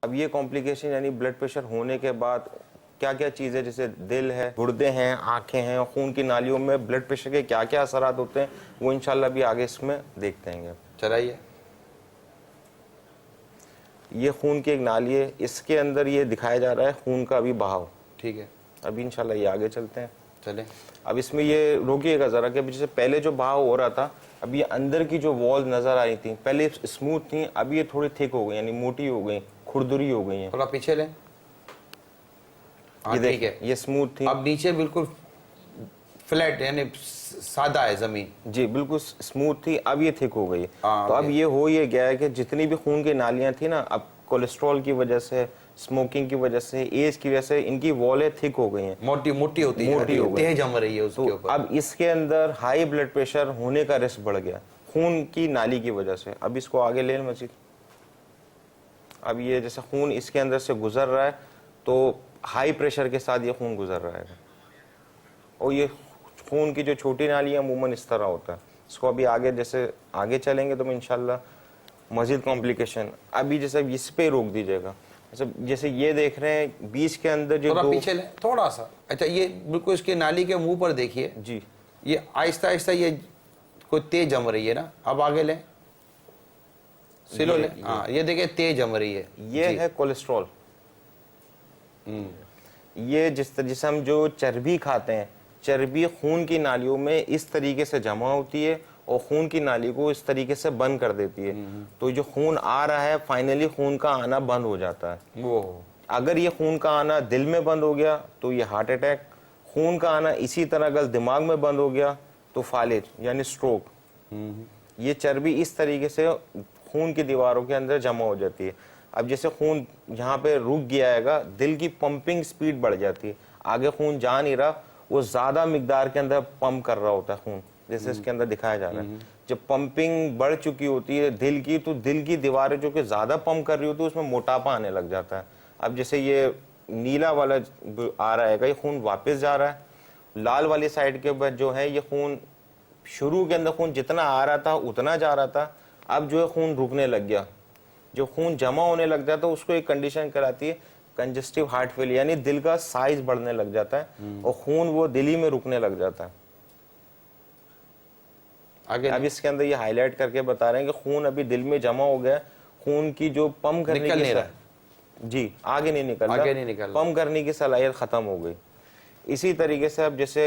अब ये कॉम्प्लिकेशन यानी ब्लड प्रेशर होने के बाद क्या क्या चीज़ें, जैसे दिल है, गुर्दे हैं, आंखें हैं और खून की नालियों में ब्लड प्रेशर के क्या क्या असरात होते हैं, वो इंशाल्लाह भी आगे इसमें देखते हैं। चलाइए। ये खून की एक नाली है, इसके अंदर ये दिखाया जा रहा है खून का अभी बहाव। ठीक है, अभी इंशाल्लाह ये आगे चलते हैं। चलें। अब इसमें ये रोकिएगा ज़रा कि जैसे पहले जो बहाव हो रहा था, अब ये अंदर की जो वॉल नज़र आ रही थी, पहले स्मूथ थी, अब ये थोड़ी थिक हो गई, यानी मोटी हो गई, खुरदुरी हो गई हैं। थोड़ा पीछे लें। ये ठीक है, ये स्मूथ थी। अब नीचे बिल्कुल फ्लैट यानी सादा है ज़मीन। जी बिल्कुल स्मूथ थी, अब ये थिक हो गई। तो अब ओके। ये हो ये गया है कि जितनी भी खून की नालियाँ थी ना, अब कोलेस्ट्रॉल की वजह से, स्मोकिंग की वजह से, एज की वजह से इनकी वॉलें थिक हो गई हैं, मोटी मोटी होती है, मोटी हो गई, तह जम रही है उसके तो ऊपर। अब इसके अंदर हाई ब्लड प्रेशर होने का रिस्क बढ़ गया खून की नाली की वजह से। अब इसको आगे ले मजीद। अब ये जैसे खून इसके अंदर से गुजर रहा है, तो हाई प्रेशर के साथ ये खून गुजर रहा है, और ये खून की जो छोटी नाली है अमूमन इस तरह होता है। इसको अभी आगे जैसे आगे चलेंगे तो इंशाल्लाह मजीद कॉम्प्लिकेशन। अभी जैसे इस पे रोक दीजिएगा, जैसे ये देख रहे हैं बीच के अंदर जो थोड़ा पीछे लें, थोड़ा सा। अच्छा, ये बिल्कुल इसके नाली के मुंह पर देखिए जी, ये आहिस्ता आहिस्ता ये कोई तेज जम रही है ना। अब आगे लें, सिलो लें। हाँ, ये देखिए तेज जम रही है। ये है कोलेस्ट्रॉल। ये जिसे हम जो चर्बी खाते हैं, चर्बी खून की नालियों में इस तरीके से जमा होती है और खून की नाली को इस तरीके से बंद कर देती है। तो जो खून आ रहा है फाइनली खून का आना बंद हो जाता है। वो अगर ये खून का आना दिल में बंद हो गया तो ये हार्ट अटैक, खून का आना इसी तरह अगर दिमाग में बंद हो गया तो फालिज यानी स्ट्रोक। ये चर्बी इस तरीके से खून की दीवारों के अंदर जमा हो जाती है। अब जैसे खून यहाँ पे रुक गया है, दिल की पंपिंग स्पीड बढ़ जाती है, आगे खून जा नहीं रहा, वो ज्यादा मिकदार के अंदर पंप कर रहा होता है खून, जैसे इसके अंदर दिखाया जा रहा है। जब पंपिंग बढ़ चुकी होती है दिल की, तो दिल की दीवारें जो कि ज्यादा पंप कर रही होती है उसमें मोटापा आने लग जाता है। अब जैसे ये नीला वाला आ रहा है, ये खून वापस जा रहा है। लाल वाली साइड के बाद जो है ये खून, शुरू के अंदर खून जितना आ रहा था उतना जा रहा था, अब जो है खून रुकने लग गया। जो खून जमा होने लग जाता है उसको एक कंडीशन कराती है कंजेस्टिव हार्ट फेलियर, यानी दिल का साइज बढ़ने लग जाता है और खून वो दिल ही में रुकने लग जाता है। आगे अब इसके अंदर ये हाईलाइट करके बता रहे हैं कि खून अभी दिल में जमा हो गया, खून की जो पंप करने निकल नहीं रहा, जी आगे नहीं निकल रहा, पंप करने की सलाहियत खत्म हो गई। इसी तरीके से अब जैसे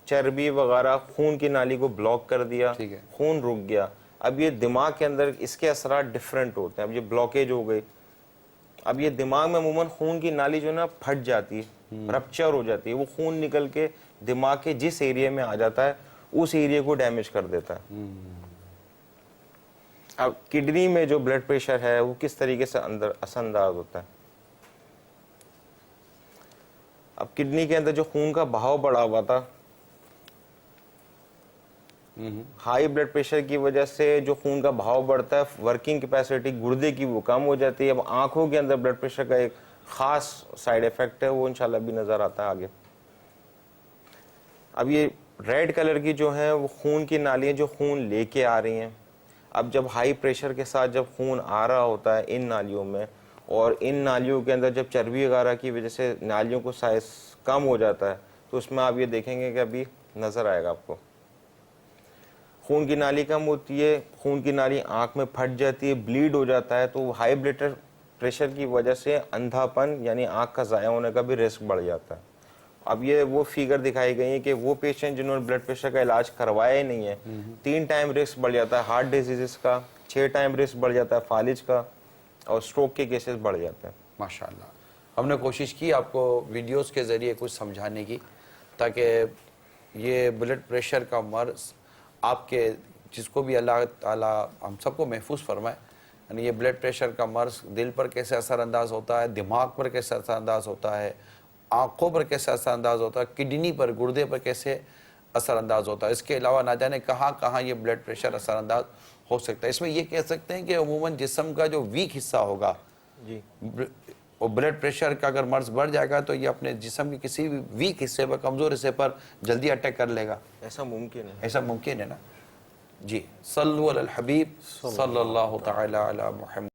चर्बी वगैरह खून की नाली को ब्लॉक कर दिया, खून रुक गया। अब ये दिमाग के अंदर इसके असरात डिफरेंट होते हैं। अब ये ब्लॉकेज हो गई, अब ये दिमाग में अमूमन खून की नाली जो है ना फट जाती है, रप्चर हो जाती है, वो खून निकल के दिमाग के जिस एरिया में आ जाता है उस एरिया को डैमेज कर देता है। अब किडनी में जो ब्लड प्रेशर है वो किस तरीके से अंदर असरअंदाज होता है। अब किडनी के अंदर जो खून का बहाव बढ़ा हुआ था, हाई ब्लड प्रेशर की वजह से जो खून का बहाव बढ़ता है, वर्किंग कैपेसिटी गुर्दे की वो कम हो जाती है। अब आंखों के अंदर ब्लड प्रेशर का एक खास साइड इफेक्ट है, वो इंशाल्लाह भी नजर आता है आगे। अब ये रेड कलर की जो है वो खून की नालियां जो खून लेके आ रही हैं। अब जब हाई प्रेशर के साथ जब खून आ रहा होता है इन नालियों में, और इन नालियों के अंदर जब चर्बी वगैरह की वजह से नालियों को साइज कम हो जाता है, तो उसमें आप ये देखेंगे कि अभी नजर आएगा आपको खून की नाली कम होती है, खून की नाली आंख में फट जाती है, ब्लीड हो जाता है। तो हाई ब्लड प्रेशर की वजह से अंधापन यानी आंख का ज़ाया होने का भी रिस्क बढ़ जाता है। अब ये वो फिगर दिखाई गई है कि वो पेशेंट जिन्होंने ब्लड प्रेशर का इलाज करवाया ही नहीं है, 3 टाइम रिस्क बढ़ जाता है हार्ट डिजीज़ का, 6 टाइम रिस्क बढ़ जाता है फालिज का, और स्ट्रोक के केसेस बढ़ जाते हैं। माशाल्लाह, हमने कोशिश की आपको वीडियोस के ज़रिए कुछ समझाने की, ताकि ये ब्लड प्रेशर का मर्ज़ आपके जिसको भी अल्लाह ताला हम सबको महफूज फरमाए, यानी ये ब्लड प्रेशर का मर्ज़ दिल पर कैसे असरअंदाज होता है, दिमाग पर कैसे असरअंदाज होता है, आँखों पर कैसे असरअंदाज होता है, किडनी पर, गुर्दे पर कैसे असरअंदाज होता है। इसके अलावा ना जाने कहाँ कहाँ ये ब्लड प्रेशर असरअंदाज हो सकता है। इसमें ये कह सकते हैं कि अमूमन जिस्म का जो वीक हिस्सा होगा जी, और ब्लड प्रेशर का अगर मर्ज बढ़ जाएगा तो ये अपने जिस्म के किसी भी वीक हिस्से पर, कमज़ोर हिस्से पर जल्दी अटैक कर लेगा। ऐसा मुमकिन है, ऐसा मुमकिन है ना जी। सल्लु अलल हबीब सल्लल्लाहु तआला अला मुहम्मद।